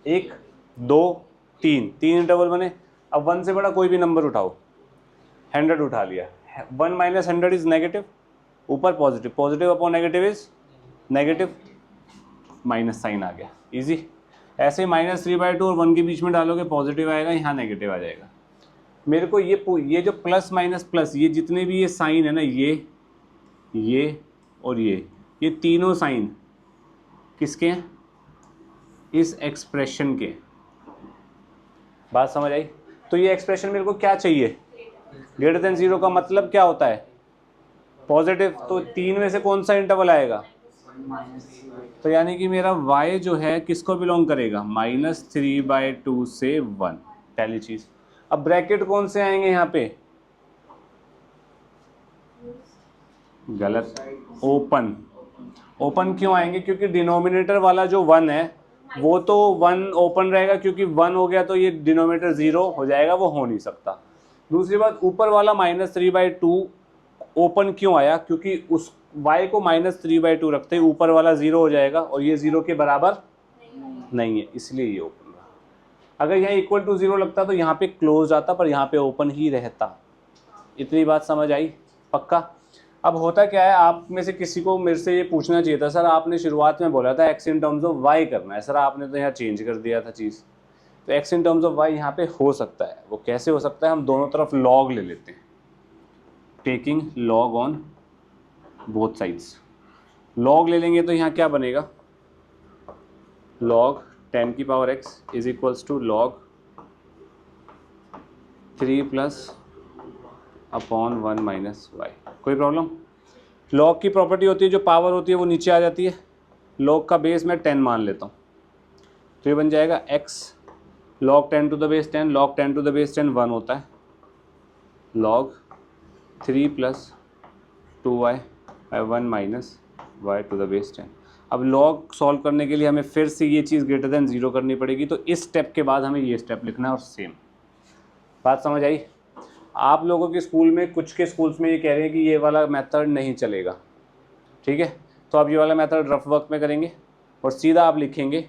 1 2 3 इंटरवल बने। अब 1 से बड़ा कोई भी नंबर उठाओ, 100 उठा लिया। 1 - 100 इज नेगेटिव, ऊपर positive, positive upon negative is negative, minus sign आ गया, इजी। ऐसे -3/2 और 1 के बीच में डालोगे पॉजिटिव आएगा, यहाँ नेगेटिव आ जाएगा। मेरे को ये जो प्लस माइनस प्लस, ये जितने भी ये साइन है ना, ये और ये तीनों साइन किसके हैं? इस एक्सप्रेशन के। बात समझ आई? तो ये एक्सप्रेशन मेरे को क्या चाहिए? ग्रेटर देन 0 का मतलब क्या होता है? पॉजिटिव। तो 3 में से कौन सा इंटरवल आएगा? तो यानी कि मेरा y जो है किसको बिलोंग करेगा? -3/2 से 1। पहली चीज। अब ब्रैकेट कौन से आएंगे यहाँ पे? गलत, ओपन। ओपन क्यों आएंगे? क्योंकि डिनोमिनेटर वाला जो 1 है वो तो 1 ओपन रहेगा, क्योंकि 1 हो गया तो ये डिनोमिनेटर 0 हो जाएगा, वो हो नहीं सकता। दूसरी बात, ऊपर वाला -3/2 ओपन क्यों आया? क्योंकि उस y को -3/2 रखते ही ऊपर वाला 0 हो जाएगा और ये 0 के बराबर नहीं है, इसलिए ये ओपन रहा। अगर यहाँ इक्वल टू 0 लगता तो यहाँ पे क्लोज आता, पर यहाँ पे ओपन ही रहता। इतनी बात समझ आई? पक्का? अब होता क्या है, आप में से किसी को मेरे से ये पूछना चाहिए था, सर आपने शुरुआत में बोला था x in terms of y करना है, सर आपने तो यहाँ चेंज कर दिया था चीज़। तो x in terms of y यहाँ पे हो सकता है। वो कैसे हो सकता है? हम दोनों तरफ log ले लेते हैं, taking log on both sides. log ले लेंगे तो यहाँ क्या बनेगा? log 10 की power x is equals to log 3 + upon 1 - y। कोई प्रॉब्लम? log की प्रॉपर्टी होती है, जो पावर होती है वो नीचे आ जाती है। log का बेस मैं 10 मान लेता हूँ, तो ये बन जाएगा x log 10 to the base 10, log 10 to the base 10 1 होता है, log 3 + 2y by 1 - y to the base 10। अब log सॉल्व करने के लिए हमें फिर से ये चीज़ ग्रेटर देन 0 करनी पड़ेगी, तो इस स्टेप के बाद हमें ये स्टेप लिखना है और सेम। बात समझ आई? आप लोगों के स्कूल में, कुछ के स्कूल्स में ये कह रहे हैं कि ये वाला मेथड नहीं चलेगा, ठीक है? तो आप ये वाला मेथड रफ वर्क में करेंगे और सीधा आप लिखेंगे।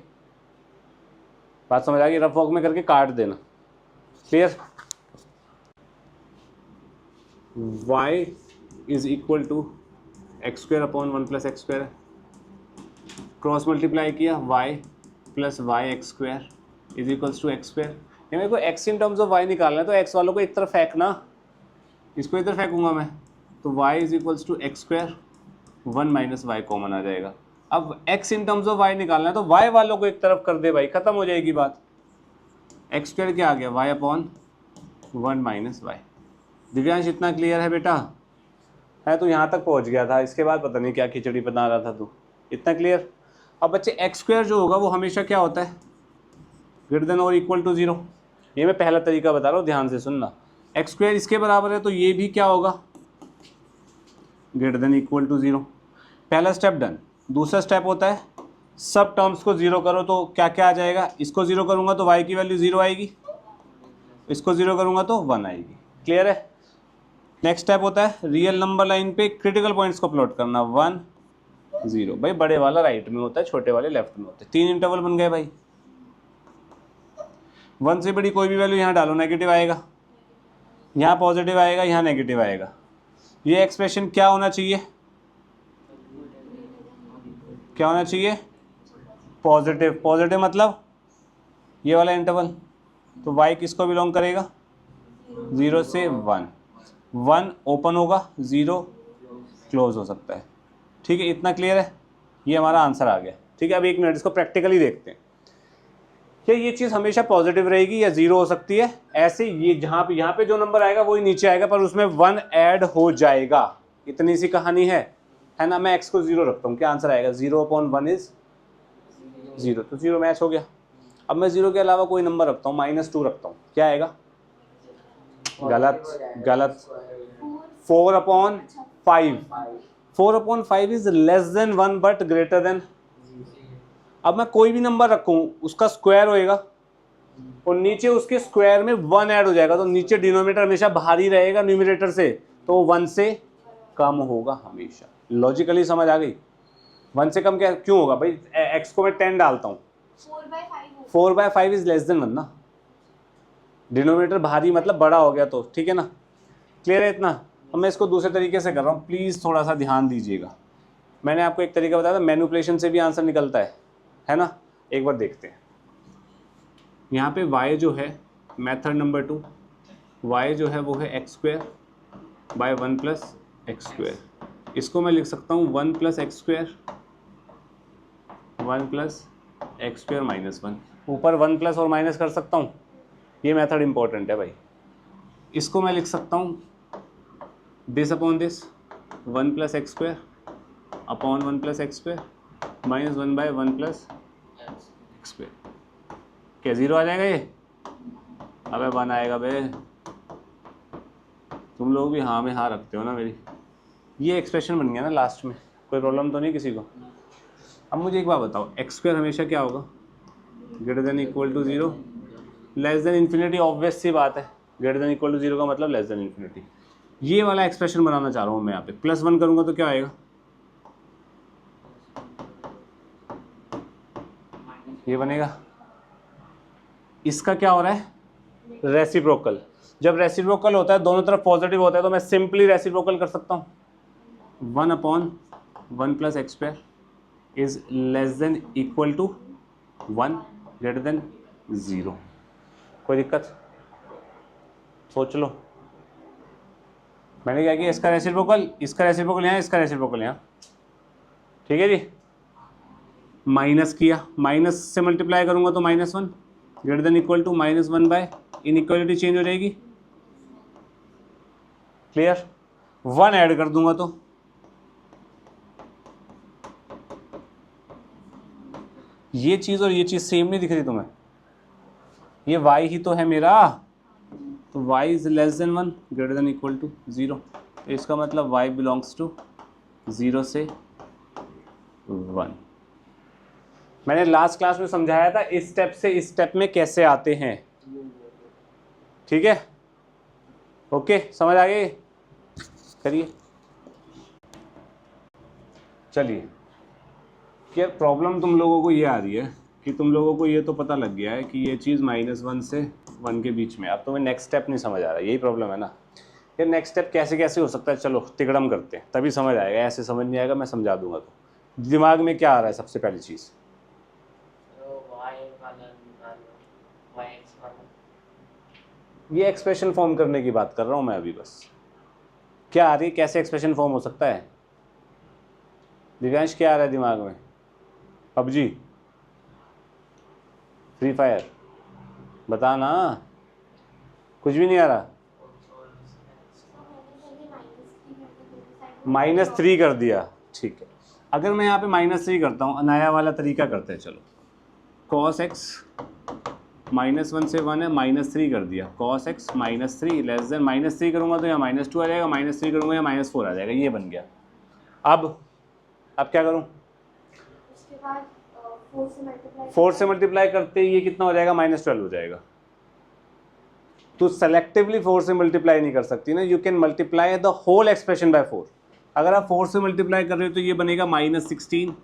बात समझ आ गई? रफ वर्क में करके काट देना। Clear? y is equal to x² upon 1 + x²। Cross multiply किया, y + y(x²) is equals to x²। मेरे को x in terms of y निकालना है, तो x वालों को एक तरफ फेंकना, इसको इधर फेंकूंगा मैं, तो y is equals to x², 1 - y common आ जाएगा। अब x in terms of y निकालना है तो y वालों को एक तरफ कर दे भाई, खत्म हो जाएगी बात। x² क्या आ गया? y upon 1 - y। दिव्यांश इतना क्लियर है बेटा? है तो यहाँ तक पहुँच गया था, इसके बाद पता नहीं क्या खिचड़ी बना रहा था तू। इतना क्लियर? अब बच्चे x² जो होगा वो हमेशा क्या होता है? ग्रेटर देन और इक्वल टू 0। ये मैं पहला तरीका बता रहा हूँ, ध्यान से सुनना। एक्स स्क्वायर इसके बराबर है तो ये भी क्या होगा, ग्रेटर देन इक्वल टू 0। पहला स्टेप डन। दूसरा स्टेप होता है सब टर्म्स को 0 करो, तो क्या क्या आ जाएगा, इसको 0 करूँगा तो y की वैल्यू 0 आएगी, इसको 0 करूँगा तो 1 आएगी। क्लियर है। नेक्स्ट स्टेप होता है रियल नंबर लाइन पे क्रिटिकल पॉइंट्स को प्लॉट करना, 1 0। भाई बड़े वाला राइट में होता है, छोटे वाले लेफ्ट में होते हैं। 3 इंटरवल बन गए भाई। 1 से बड़ी कोई भी वैल्यू यहाँ डालो, नेगेटिव आएगा, यहाँ पॉजिटिव आएगा, यहाँ नेगेटिव आएगा। ये एक्सप्रेशन क्या होना चाहिए, क्या होना चाहिए, पॉजिटिव। पॉजिटिव मतलब ये वाला इंटरवल, तो y किसको बिलोंग करेगा, 0 से 1। 1 ओपन होगा, 0 क्लोज हो सकता है। ठीक है, इतना क्लियर है। ये हमारा आंसर आ गया। ठीक है, अब 1 मिनट इसको प्रैक्टिकली देखते हैं। क्या ये चीज़ हमेशा पॉजिटिव रहेगी या 0 हो सकती है। ऐसे ये जहाँ पे यहाँ पे जो नंबर आएगा वही नीचे आएगा, पर उसमें 1 ऐड हो जाएगा। इतनी सी कहानी है ना। मैं x को 0 रखता हूँ, क्या आंसर आएगा, 0/1 इज 0, तो 0 मैच हो गया। अब मैं 0 के अलावा कोई नंबर रखता हूँ, -2 रखता हूँ, क्या आएगा, गलत गलत। 4/5, 4/5 is less than 1 but greater than. अब मैं कोई भी नंबर रखूं उसका स्क्वायर होएगा और नीचे उसके स्क्वायर में 1 ऐड हो जाएगा, तो नीचे डिनोमिनेटर हमेशा भारी रहेगा न्यूमरेटर से, तो 1 से कम होगा हमेशा। लॉजिकली समझ आ गई। 1 से कम क्या क्यों होगा भाई, x को मैं 10 डालता हूँ, 4/5 इज लेस देन 1 ना, डिनोमिनेटर भारी मतलब बड़ा हो गया, तो ठीक है ना। क्लियर है इतना। अब मैं इसको दूसरे तरीके से कर रहा हूँ, प्लीज़ थोड़ा सा ध्यान दीजिएगा। मैंने आपको एक तरीका बताया था, मैनिपुलेशन से भी आंसर निकलता है ना। एक बार देखते हैं। यहाँ पे y जो है, मेथड नंबर 2, y जो है वो है x² बाय 1 + x²। इसको मैं लिख सकता हूँ 1 + x², 1 + x² - 1। ऊपर 1 प्लस और माइनस कर सकता हूँ, ये मेथड इंपॉर्टेंट है भाई। इसको मैं लिख सकता हूँ this upon this, 1 + x² upon 1 + x² - 1/1 + x²। क्या 0 आ जाएगा ये, अबे 1 आएगा बे। तुम लोग भी हाँ में हाँ रखते हो ना मेरी। ये एक्सप्रेशन बन गया ना लास्ट में, कोई प्रॉब्लम तो नहीं किसी को। अब मुझे एक बात बताओ, x² हमेशा क्या होगा, greater than equal to 0, less than infinity. Obvious सी बात है, ग्रेटर देन इक्वल टू 0 का मतलब लेस देन इन्फिनिटी। ये वाला एक्सप्रेशन बनाना चाह रहा हूँ मैं। यहाँ पे +1 करूँगा तो क्या आएगा, ये बनेगा। इसका क्या हो रहा है, रेसिप्रोकल। जब रेसिप्रोकल होता है, दोनों तरफ पॉजिटिव होता है, तो मैं सिंपली रेसिप्रोकल कर सकता हूँ। 1/1 + x² is less than equal to 1, greater than 0। कोई दिक्कत, सोच लो। मैंने क्या किया, इसका रेसिप्रोकल, इसका रेसिप्रोकल यहाँ, इसका रेसिप्रोकल यहाँ। ठीक है जी। माइनस किया, माइनस से मल्टीप्लाई करूंगा तो -1, greater than equal to -1/, inequality change हो जाएगी। क्लियर। 1 ऐड कर दूंगा तो ये चीज़ और ये चीज़ सेम नहीं दिख रही तुम्हें, ये y ही तो है मेरा, तो y is less than 1, greater than equal to 0। तो इसका मतलब y बिलोंग्स टू 0 से 1। मैंने लास्ट क्लास में समझाया था इस स्टेप से इस स्टेप में कैसे आते हैं। ठीक है, ओके, समझ आ गई। करिए, चलिए। क्या प्रॉब्लम तुम लोगों को ये आ रही है कि तुम लोगों को ये तो पता लग गया है कि ये चीज़ -1 से 1 के बीच में। अब तुम्हें नेक्स्ट स्टेप नहीं समझ आ रहा, यही प्रॉब्लम है ना। ये नेक्स्ट स्टेप कैसे कैसे हो सकता है, चलो तिकड़म करते हैं, तभी समझ आएगा। ऐसे समझ नहीं आएगा, मैं समझा दूंगा। तो दिमाग में क्या आ रहा है सबसे पहली चीज़, ये एक्सप्रेशन फॉर्म करने की बात कर रहा हूँ मैं अभी। बस क्या आ रही है, कैसे एक्सप्रेशन फॉर्म हो सकता है। दिव्यांश क्या आ रहा है दिमाग में, PUBG, फ्री फायर, बता ना, कुछ भी नहीं आ रहा। -3 कर दिया, ठीक है। अगर मैं यहाँ पे -3 करता हूँ, नया वाला तरीका करते हैं, चलो। cos x -1 से 1 है, -3 कर दिया, cos x -3 लेस देन -3 करूँगा तो यहाँ -2 आ जाएगा, -3 करूँगा या -4 आ जाएगा, ये बन गया। अब क्या करूँ? उसके बाद 4 से मल्टीप्लाई करते ही ये कितना हो जाएगा? -12 हो जाएगा। तो सेलेक्टिवली 4 से मल्टीप्लाई नहीं कर सकती ना, you can multiply the whole expression by 4। अगर आप 4 से मल्टीप्लाई कर रहे हो तो ये बनेगा -16,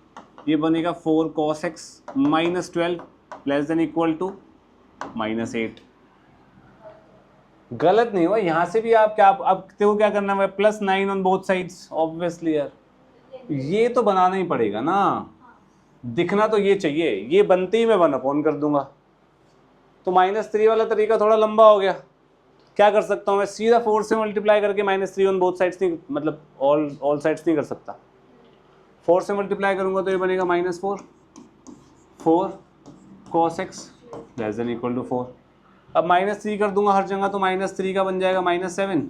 ये बनेगा 4 cos x -12 less than equal to -8। गलत नहीं हुआ, यहाँ से भी आप क्या, अब देखो क्या करना है, +9 ऑन बोथ साइड्स ऑब्वियसली यार, ये तो बनाना ही पड़ेगा ना, दिखना तो ये चाहिए, ये बनते ही मैं 1 कर दूंगा। तो -3 वाला तरीका थोड़ा लंबा हो गया, क्या कर सकता हूँ मैं? सीधा 4 से मल्टीप्लाई करके -3 ऑन बोथ साइड्स नहीं, मतलब ऑल साइड्स नहीं कर सकता। 4 से मल्टीप्लाई करूंगा तो ये बनेगा -4 cos x less than equal to 4। अब -3 कर दूंगा हर जगह तो -3 का बन जाएगा -7,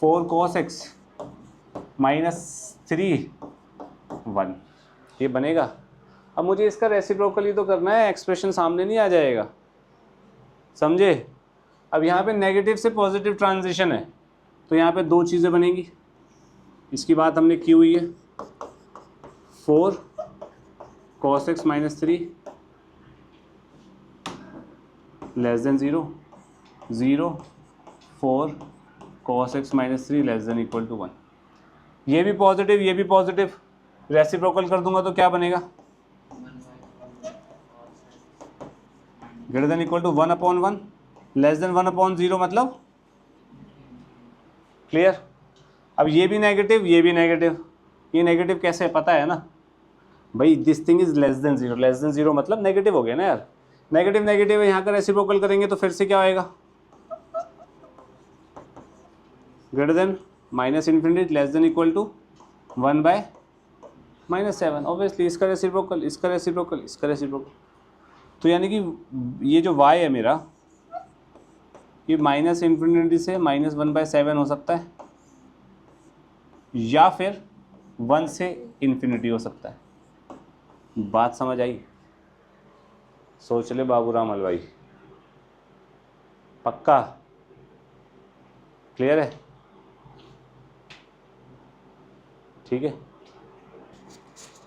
4 cos x -3 1, ये बनेगा। अब मुझे इसका रेसिप्रोकली तो करना है, एक्सप्रेशन सामने नहीं आ जाएगा, समझे? अब यहाँ पे नेगेटिव से पॉजिटिव ट्रांजिशन है तो यहाँ पे दो चीज़ें बनेंगी, इसकी बात हमने की हुई है। 4 cos x -3 less than 0, 4 cos x -3 less than equal to 1। ये भी पॉजिटिव, ये भी पॉजिटिव, रेसिप्रोकल कर दूंगा तो क्या बनेगा? Greater than equal to 1/1 less than 1/0, मतलब क्लियर? अब ये भी नेगेटिव, ये भी नेगेटिव, ये नेगेटिव कैसे है पता है ना भाई? This thing is less than 0, less than 0 मतलब नेगेटिव हो गया ना यार, नेगेटिव नेगेटिव है, यहाँ का रेसिप्रोकल करेंगे तो फिर से क्या आएगा? Greater than -∞ less than equal to 1/-7, obviously इसका रेसिप्रोकल, इसका रेसिप्रोकल, इसका रेसिप्रोकल। तो यानी कि ये जो y है मेरा, ये -∞ से -1/7 हो सकता है या फिर 1 से ∞ हो सकता है। बात समझ आई? सोच ले बाबूराम हलवाई, पक्का क्लियर है? ठीक है,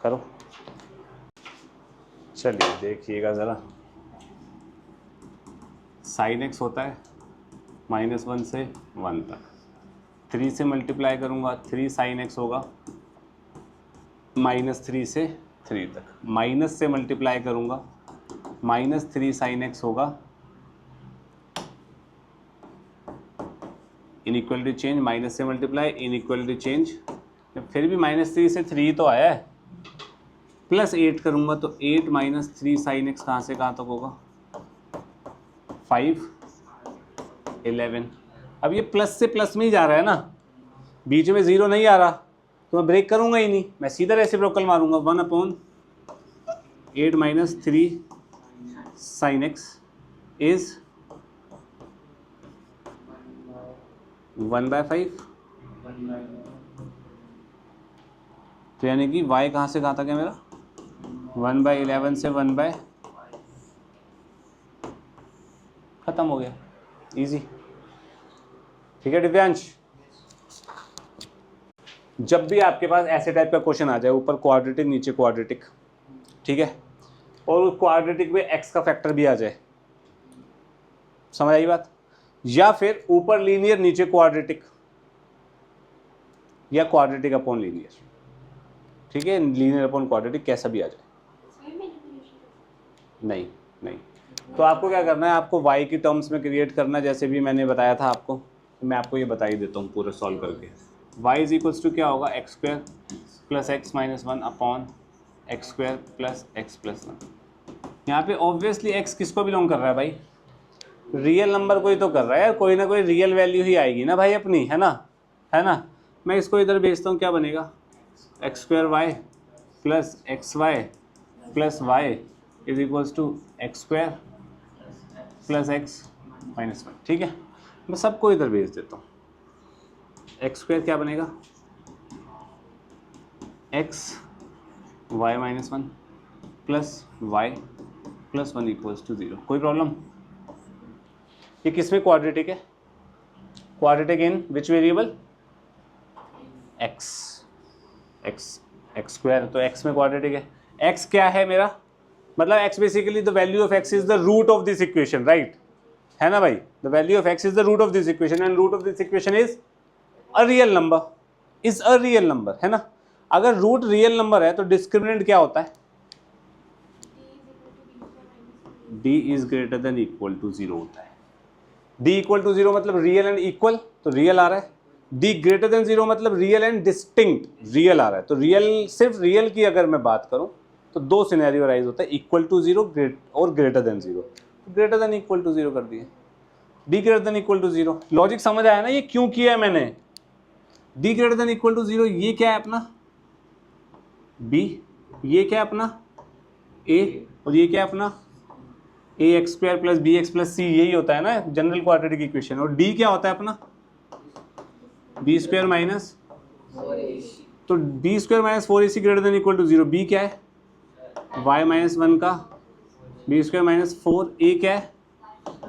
करो। चलिए देखिएगा ज़रा, sin x होता है -1 से 1 तक, 3 से मल्टीप्लाई करूँगा 3 sin x होगा -3 से 3 तक, माइनस से मल्टीप्लाई करूँगा -3 sin x होगा, इनइक्वलिटी चेंज, माइनस से मल्टीप्लाई इनइक्वलिटी चेंज, फिर भी -3 से 3 तो आया है, +8 करूँगा तो 8 - 3 sin x कहाँ से कहाँ तक होगा? 5 11। अब ये प्लस से प्लस में ही जा रहा है ना, बीच में 0 नहीं आ रहा, तो मैं ब्रेक करूँगा ही नहीं, मैं सीधा रेसिप्रोकल मारूंगा। 1/8 - 3 sin x इज 1/5। तो यानी कि y कहाँ से कहाँ तक है मेरा? 1/11 से 1/, खत्म हो गया, इजी। ठीक है दिव्यांश, जब भी आपके पास ऐसे टाइप का क्वेश्चन आ जाए, ऊपर क्वाड्रेटिक नीचे क्वाड्रेटिक, ठीक है, और उस क्वाड्रेटिक में x का फैक्टर भी आ जाए, समझ आई बात? या फिर ऊपर लीनियर नीचे क्वाड्रेटिक, या क्वाड्रेटिक अपॉन लीनियर, ठीक है, लीनियर अपॉन क्वाड्रेटिक कैसा भी आ जाए, नहीं नहीं। तो आपको क्या करना है, आपको y की टर्म्स में क्रिएट करना, जैसे भी मैंने बताया था आपको, तो मैं आपको ये बता ही देता हूँ पूरा सॉल्व करके। y इज इक्वल्स टू क्या होगा? x² + x - 1 upon x² + x + 1। यहाँ पे ऑब्वियसली x किसको बिलोंग कर रहा है भाई? रियल नंबर को ही तो कर रहा है यार, कोई ना कोई रियल वैल्यू ही आएगी ना भाई अपनी, है ना, है ना? मैं इसको इधर भेजता हूँ, क्या बनेगा? x² + xy + y is equals to x² + x - 1, ठीक है। मैं सबको इधर भेज देता हूँ। x² क्या बनेगा? x y - 1 + y plus 1 equals to 0। कोई प्रॉब्लम? ये किस में क्वाड्रेटिक है? Quadratic in which variable? x square, तो x में क्वाड्रेटिक है। x क्या है मेरा? मतलब x basically the value of x is the root of this equation, right? है ना भाई? The value of x is the root of this equation and root of this equation is a real number, is a real number, है ना? अगर root real number है तो discriminant क्या होता है? d is greater than equal to 0 होता है। d इक्वल टू 0 मतलब रियल एंड इक्वल, तो रियल आ रहा है। d ग्रेटर देन 0 मतलब रियल एंड डिस्टिंक्ट, रियल आ रहा है। तो रियल, सिर्फ रियल की अगर मैं बात करूं तो दो सिनेरियो राइज होता है, इक्वल टू 0 और greater than 0। Greater than equal to 0 कर दिए, d greater than equal to 0। Logic समझ आया ना ये क्यों किया है मैंने? d greater than equal to 0, ये क्या है अपना b, ये क्या है अपना a, और ये क्या है अपना ax square plus bx plus c, यही होता है ना जनरल क्वाड्रेटिक इक्वेशन। और d क्या होता है अपना b स्क्वायर माइनस, तो b square minus 4ac greater than equal to 0। b क्या है? y माइनस 1 का b स्क्वायर माइनस 4a क्या है?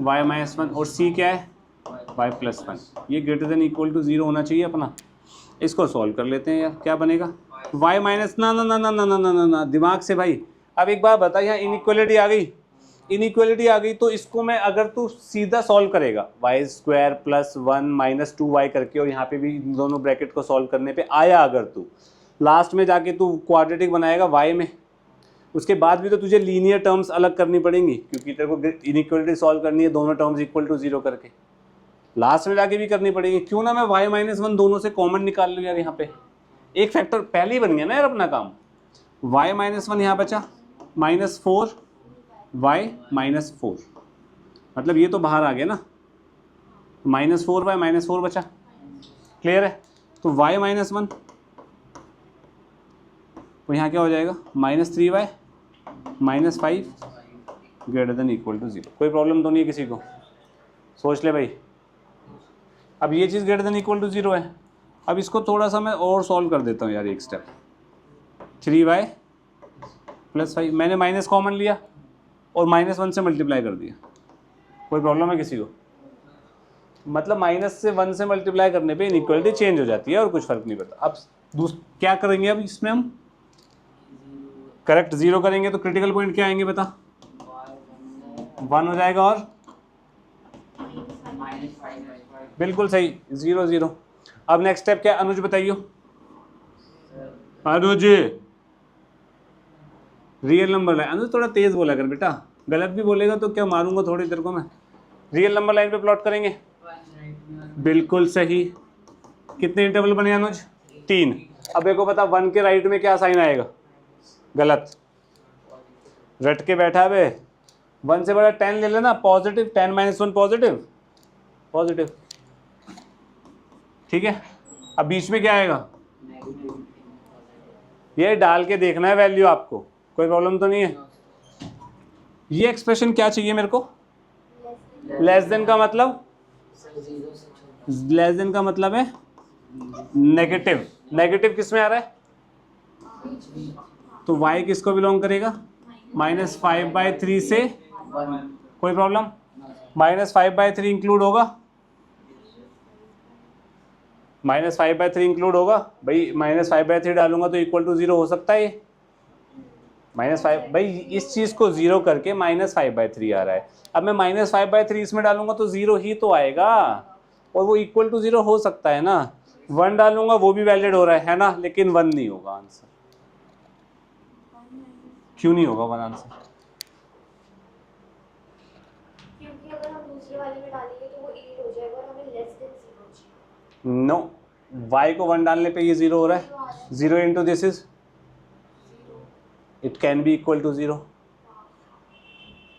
y माइनस 1, और c क्या है? y plus 1। ये ग्रेटर देन इक्वल टू 0 होना चाहिए अपना। इसको सॉल्व कर लेते हैं यार, क्या बनेगा? y माइनस, ना ना ना ना ना ना ना ना ना, दिमाग से भाई। अब एक बात बता, यहाँ इनइक्वालिटी आ गई, इनइक्वालिटी आ गई, तो इसको मैं अगर तू सीधा सॉल्व करेगा Y square plus 1 minus 2y करके, और यहाँ पे भी दोनों ब्रैकेट को सॉल्व करने पे आया, अगर तू लास्ट में जाके तू क्वाड्रेटिक बनाएगा y में, उसके बाद भी तो तुझे लीनियर टर्म्स अलग करनी पड़ेंगी, क्योंकि तेरे को इनइक्वालिटी सॉल्व करनी है दोनों टर्म्स इक्वल टू 0 करके, लास्ट में जाके भी करनी पड़ेगी। क्यों ना मैं y माइनस 1 दोनों से कॉमन निकाल लूँ यार। यहाँ पे एक फैक्टर पहले ही बन गया ना यार अपना काम। y माइनस 1 यहाँ बचा माइनस 4 y माइनस 4, मतलब ये तो बाहर आ गया ना, माइनस 4y माइनस 4 बचा। क्लियर है? तो y माइनस 1, तो यहाँ क्या हो जाएगा? Minus 3y minus 5 greater than equal to 0। कोई प्रॉब्लम तो नहीं है किसी को? सोच ले भाई। अब ये चीज़ ग्रेटर देन इक्वल टू 0 है। अब इसको थोड़ा सा मैं और सॉल्व कर देता हूँ यार, एक स्टेप। 3y प्लस 5, मैंने माइनस कॉमन लिया और माइनस 1 से मल्टीप्लाई कर दिया। कोई प्रॉब्लम है किसी को? मतलब माइनस से 1 से मल्टीप्लाई करने पे इनइक्वालिटी चेंज हो जाती है और कुछ फर्क नहीं पड़ता। अब क्या करेंगे? अब इसमें हम करेक्ट 0 करेंगे तो क्रिटिकल पॉइंट क्या आएंगे बता? 1 हो जाएगा और बिल्कुल सही 0 0। अब नेक्स्ट स्टेप क्या अनुज बताइयो? अनुज रियल नंबर लाइन, अनुज थोड़ा तेज बोला कर बेटा, गलत भी बोलेगा तो क्या मारूंगा थोड़ी देर को मैं। रियल नंबर लाइन पे प्लॉट करेंगे, बिल्कुल सही। कितने इंटरवल बने अनुज? 3। अब देखो बता 1 के राइट में क्या साइन आएगा? गलत, रट के बैठा है। 1 से बड़ा 10 ले लेना, पॉजिटिव, 10 माइनस 1 पॉजिटिव, पॉजिटिव। ठीक है, अब बीच में क्या आएगा? ये डाल के देखना है वैल्यू आपको, कोई प्रॉब्लम तो नहीं है। ये एक्सप्रेशन क्या चाहिए मेरे को? लेस देन का मतलब, लेस देन का मतलब है नेगेटिव। नेगेटिव किस में आ रहा है? तो y किसको बिलोंग करेगा? माइनस 5/3 से। कोई प्रॉब्लम? माइनस 5/3 इंक्लूड होगा? माइनस 5/3 इंक्लूड होगा भाई। माइनस 5/3 डालूंगा तो इक्वल टू 0 हो सकता है ये माइनस 5 भाई। इस चीज को 0 करके माइनस 5/3 आ रहा है। अब मैं माइनस 5/3 इसमें डालूंगा तो 0 ही तो आएगा, और वो इक्वल टू 0 हो सकता है ना। 1 डालूंगा वो भी वैलिड हो रहा है ना, लेकिन 1 नहीं होगा आंसर। क्यों नहीं होगा 1 आंसर? क्योंकि अगर हम दूसरे वाले में डालेंगे तो वो 8 हो जाएगा और हमें लेस देन 0 चाहिए। नो, y को 1 डालने पे ये 0 हो रहा है। 0 into this is, it can be equal to 0।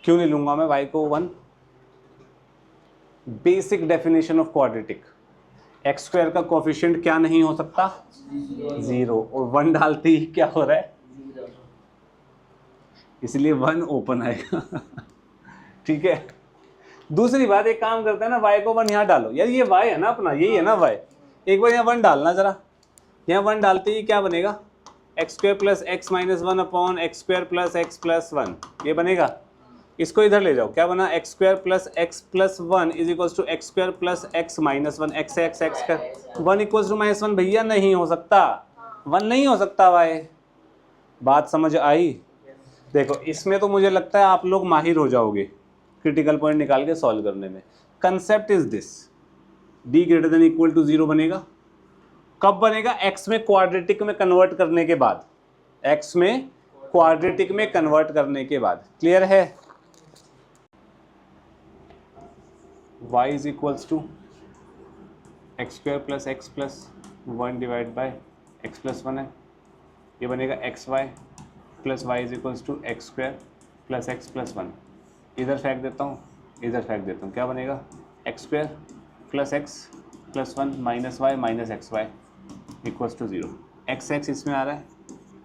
क्यों नहीं लूंगा मैं y को 1? Basic definition of quadratic, x square का कोफिशिएंट क्या नहीं हो सकता? 0, और 1 डालते ही क्या हो रहा है? इसलिए 1 ओपन आएगा। ठीक है। दूसरी बात, एक काम करते हैं ना, y को 1 यहाँ डालो यार, ये y है ना अपना, यही है ना y। एक बार यहाँ 1 डालना जरा, यहाँ 1 डालते ही क्या बनेगा? X square plus x minus 1 upon x square plus x plus 1, ये बनेगा। इसको इधर ले जाओ, क्या बना x square plus x plus one is equals to x square plus x minus one, x है एक्स का one equals to minus one. भैया नहीं हो सकता, वन नहीं हो सकता भाई। बात समझ आई? देखो इसमें तो मुझे लगता है आप लोग माहिर हो जाओगे क्रिटिकल पॉइंट निकाल के सॉल्व करने में। Concept is this, D greater than equal to zero बनेगा कब बनेगा? एक्स में क्वाड्रेटिक में कन्वर्ट करने के बाद, एक्स में क्वाड्रेटिक में कन्वर्ट करने के बाद। क्लियर है? y is equals to x square plus x plus one divide by x plus one है, ये बनेगा x y plus y is equals to x square plus x plus one. इधर फेंक देता हूँ, इधर फेंक देता हूँ, क्या बनेगा? X square plus x plus one minus Y minus x y equals to zero. X x इसमें आ रहा है,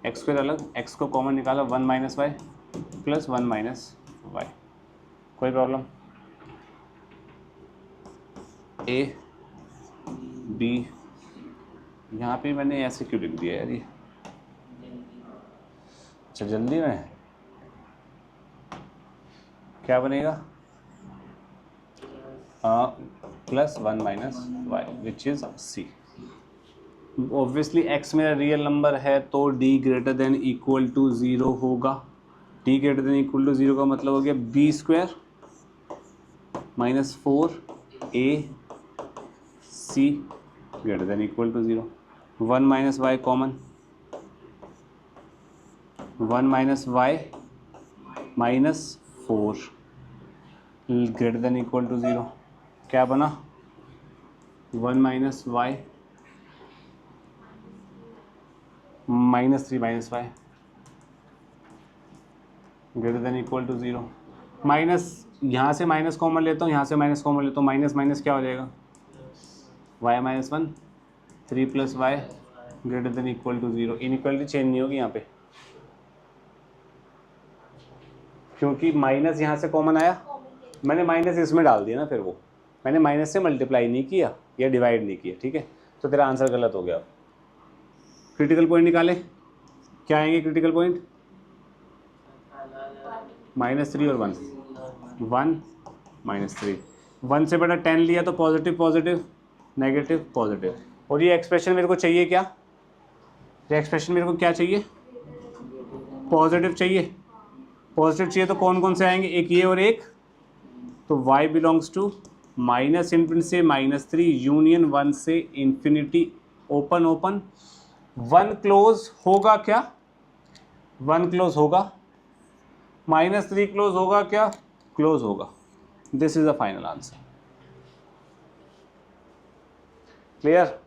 एक्स स्क्वायर अलग, एक्स को कॉमन निकाला, one minus y plus one minus y. कोई प्रॉब्लम? ए बी, यहाँ पे मैंने ऐसे क्यों लिख दिया यार ये? अच्छा जल्दी में क्या बनेगा? Plus one minus Y which is C. Obviously X मेरा रियल नंबर है तो D greater than equal to zero होगा। D greater than equal to zero का मतलब हो गया B square minus four A C greater than equal to zero. One minus Y common, one minus Y minus four greater than equal to zero. क्या बना? One minus Y minus three minus Y greater than equal to zero. Minus, यहाँ से minus common लेता हूँ, यहाँ से minus common लेता हूँ, माइनस माइनस क्या हो जाएगा? Y minus one, three plus y greater than equal to zero. Inequality change नहीं होगी यहाँ पे क्योंकि माइनस यहाँ से कॉमन आया, मैंने माइनस इसमें डाल दिया ना, फिर वो मैंने माइनस से मल्टीप्लाई नहीं किया या डिवाइड नहीं किया, ठीक है? तो तेरा आंसर गलत हो गया। क्रिटिकल पॉइंट निकाले, क्या आएंगे क्रिटिकल पॉइंट? माइनस थ्री और one, one minus three. One से बड़ा 10 लिया तो पॉजिटिव पॉजिटिव नेगेटिव पॉजिटिव। और ये एक्सप्रेशन मेरे को चाहिए क्या? ये एक्सप्रेशन मेरे को क्या चाहिए? पॉजिटिव चाहिए। पॉजिटिव चाहिए तो कौन कौन से आएंगे? एक ये और एक, तो y belongs to minus infinity से माइनस थ्री यूनियन वन से infinity open open. One close होगा क्या? वन क्लोज होगा, माइनस थ्री क्लोज होगा क्या? क्लोज होगा। This is the final answer. Clear?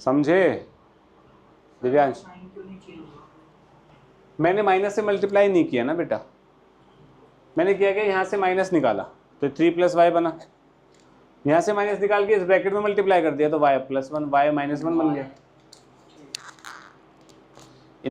समझे दिव्यांश? मैंने माइनस से मल्टीप्लाई नहीं किया ना बेटा, मैंने किया क्या? यहाँ से माइनस निकाला तो थ्री प्लस वाई बना, यहाँ से माइनस निकाल के इस ब्रैकेट में मल्टीप्लाई कर दिया तो y plus one y minus one बन गया।